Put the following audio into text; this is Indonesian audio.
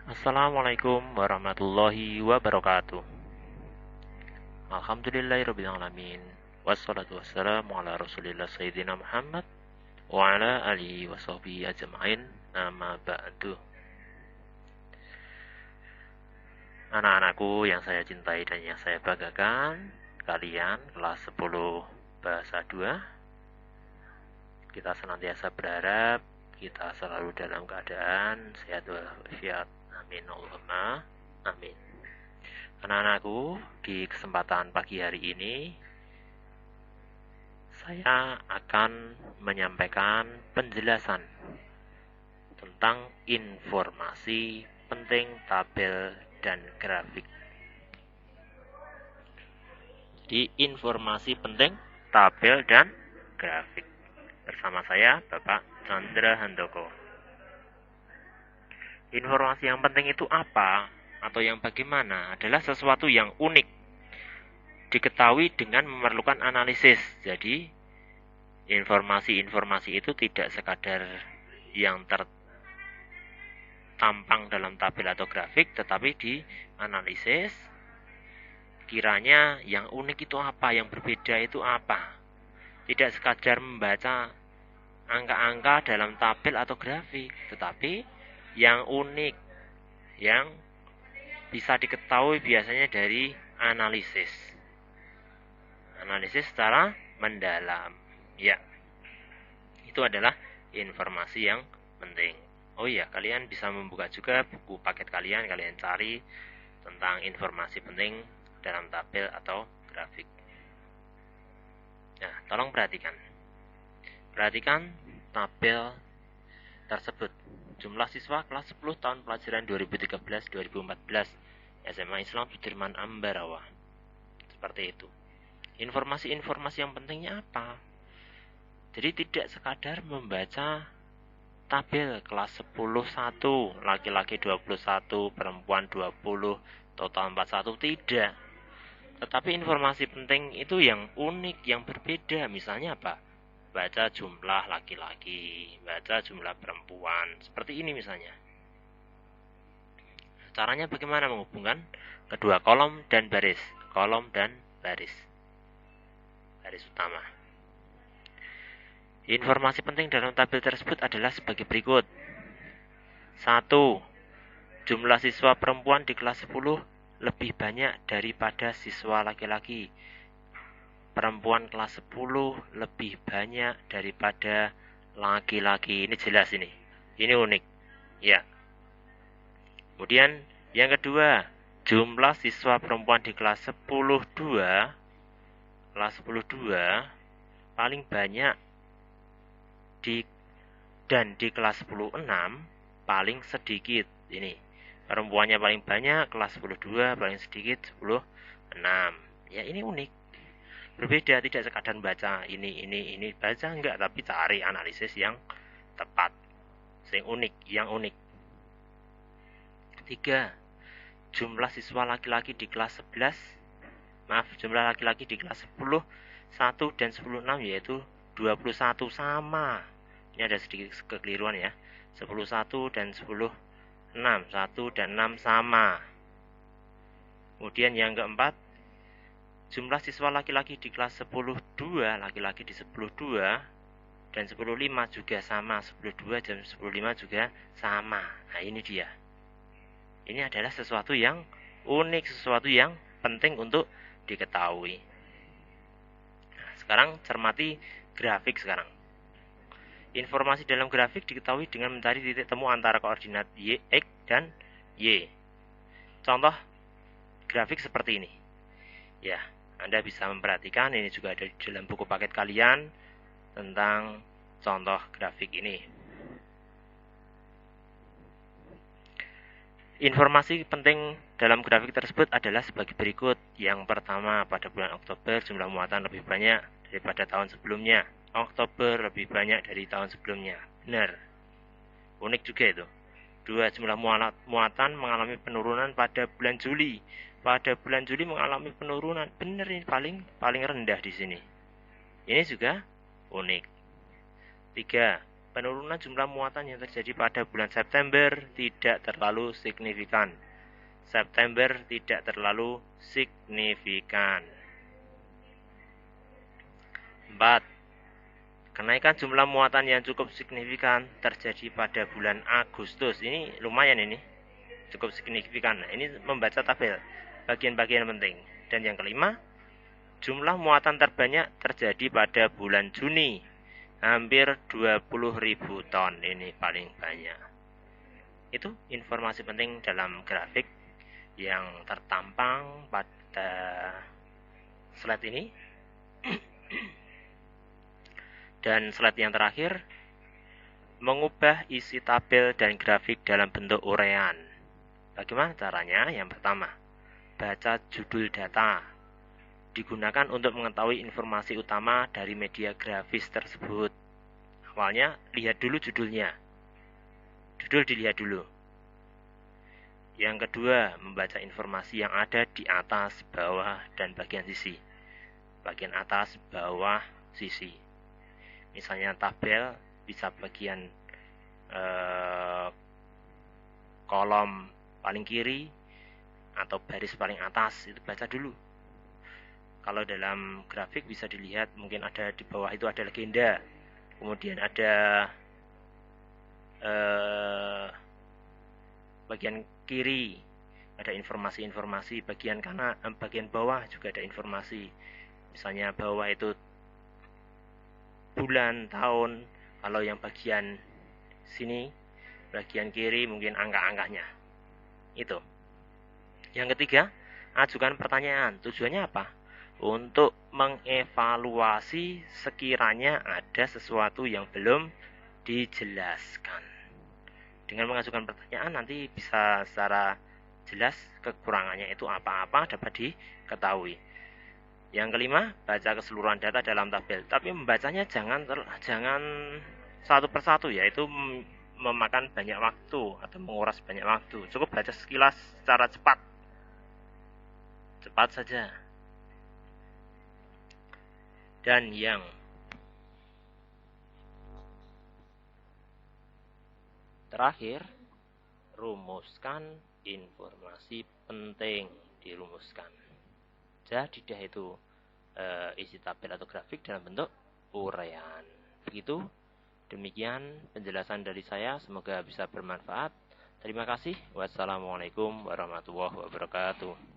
Assalamualaikum warahmatullahi wabarakatuh. Alhamdulillahirabbil alamin. Wassalatu wassalamu ala Rasulillah Sayyidina Muhammad wa ala alihi washabbihi ajmain. Amma ba'du. Anak-anakku yang saya cintai dan yang saya banggakan, kalian kelas 10 bahasa 2, kita senantiasa berharap kita selalu dalam keadaan sehat walafiat. Amin Allahumma amin. Anak-anakku, di kesempatan pagi hari ini saya akan menyampaikan penjelasan tentang informasi penting tabel dan grafik. Di informasi penting tabel dan grafik. Bersama saya Bapak Chandra Handoko. Informasi yang penting itu apa atau yang bagaimana adalah sesuatu yang unik, diketahui dengan memerlukan analisis. Jadi informasi-informasi itu tidak sekadar yang tertampang dalam tabel atau grafik, tetapi dianalisis kiranya yang unik itu apa, yang berbeda itu apa. Tidak sekadar membaca angka-angka dalam tabel atau grafik, tetapi yang unik, yang bisa diketahui biasanya dari analisis. Analisis secara mendalam. Ya, itu adalah informasi yang penting. Oh iya, kalian bisa membuka juga buku paket kalian cari tentang informasi penting dalam tabel atau grafik. Nah, tolong perhatikan. Perhatikan tabel tersebut. Jumlah siswa kelas 10 tahun pelajaran 2013-2014 SMA Islam Sudirman Ambarawa. Seperti itu. Informasi-informasi yang pentingnya apa? Jadi tidak sekadar membaca tabel kelas 10-1, laki-laki 21, perempuan 20, total 41, tidak. Tetapi informasi penting itu yang unik, yang berbeda. Misalnya apa? Baca jumlah laki-laki, baca jumlah perempuan. Seperti ini misalnya. Caranya bagaimana menghubungkan kedua kolom dan baris? Kolom dan baris. Baris utama. Informasi penting dalam tabel tersebut adalah sebagai berikut. 1. Jumlah siswa perempuan di kelas 10 lebih banyak daripada siswa laki-laki. Perempuan kelas 10 lebih banyak daripada laki-laki. Ini jelas ini. Ini unik. Ya. Kemudian yang kedua, jumlah siswa perempuan di kelas 10-2 paling banyak di kelas 10-6 paling sedikit. Ini perempuannya paling banyak, kelas 10-2 paling sedikit 10-6. Ya, ini unik. Berbeda, tidak sekadar baca ini baca enggak, tapi cari analisis yang tepat. Yang unik. 3. Jumlah siswa laki-laki di kelas 11, jumlah laki-laki di kelas 10 1 dan 10-6 yaitu 21 sama. Ini ada sedikit kekeliruan ya. 10-1 dan 10-6, 1 dan 6 sama. Kemudian yang keempat, jumlah siswa laki-laki di kelas 10-2, laki-laki di 10-2 dan 10-5 juga sama. 10-2 dan 10-5 juga sama. Nah, ini dia. Ini adalah sesuatu yang unik, sesuatu yang penting untuk diketahui. Nah, sekarang cermati grafik sekarang. Informasi dalam grafik diketahui dengan mencari titik temu antara koordinat Y, X, dan Y. Contoh grafik seperti ini. Ya, Anda bisa memperhatikan, ini juga ada di dalam buku paket kalian tentang contoh grafik ini. Informasi penting dalam grafik tersebut adalah sebagai berikut. Yang pertama, pada bulan Oktober jumlah muatan lebih banyak daripada tahun sebelumnya. Oktober lebih banyak dari tahun sebelumnya. Benar. Unik juga itu. 2. Jumlah muatan mengalami penurunan pada bulan Juli. Pada bulan Juli mengalami penurunan. Benar, ini paling rendah di sini. Ini juga unik. 3. penurunan jumlah muatan yang terjadi pada bulan September tidak terlalu signifikan. September tidak terlalu signifikan. 4. Kenaikan jumlah muatan yang cukup signifikan terjadi pada bulan Agustus. Ini lumayan ini. Cukup signifikan. Nah, ini membaca tabel bagian-bagian penting. Dan yang kelima, jumlah muatan terbanyak terjadi pada bulan Juni. Hampir 20.000 ton. Ini paling banyak. Itu informasi penting dalam grafik yang tertampang pada slide ini. Dan slide yang terakhir, mengubah isi tabel dan grafik dalam bentuk uraian. Bagaimana caranya? Yang pertama, baca judul data. Digunakan untuk mengetahui informasi utama dari media grafis tersebut. Awalnya, lihat dulu judulnya. Judul dilihat dulu. Yang kedua, membaca informasi yang ada di atas, bawah, dan bagian sisi. Bagian atas, bawah, sisi. Misalnya tabel bisa bagian kolom paling kiri atau baris paling atas, itu baca dulu. Kalau dalam grafik bisa dilihat mungkin ada di bawah itu ada legenda, kemudian ada bagian kiri ada informasi-informasi, bagian kanan, bagian bawah juga ada informasi. Misalnya bawah itu bulan, tahun. Kalau yang bagian sini, bagian kiri mungkin angka-angkanya. Itu. Yang ketiga, ajukan pertanyaan. Tujuannya apa? Untuk mengevaluasi sekiranya ada sesuatu yang belum dijelaskan. Dengan mengajukan pertanyaan nanti bisa secara jelas kekurangannya itu apa-apa dapat diketahui. Yang kelima, baca keseluruhan data dalam tabel. Tapi membacanya jangan satu persatu, yaitu memakan banyak waktu atau menguras banyak waktu. Cukup baca sekilas secara cepat. Cepat saja. Dan yang terakhir, rumuskan informasi penting. Dirumuskan. Jadi itu isi tabel atau grafik dalam bentuk uraian. Begitu, demikian penjelasan dari saya, semoga bisa bermanfaat. Terima kasih. Wassalamualaikum warahmatullahi wabarakatuh.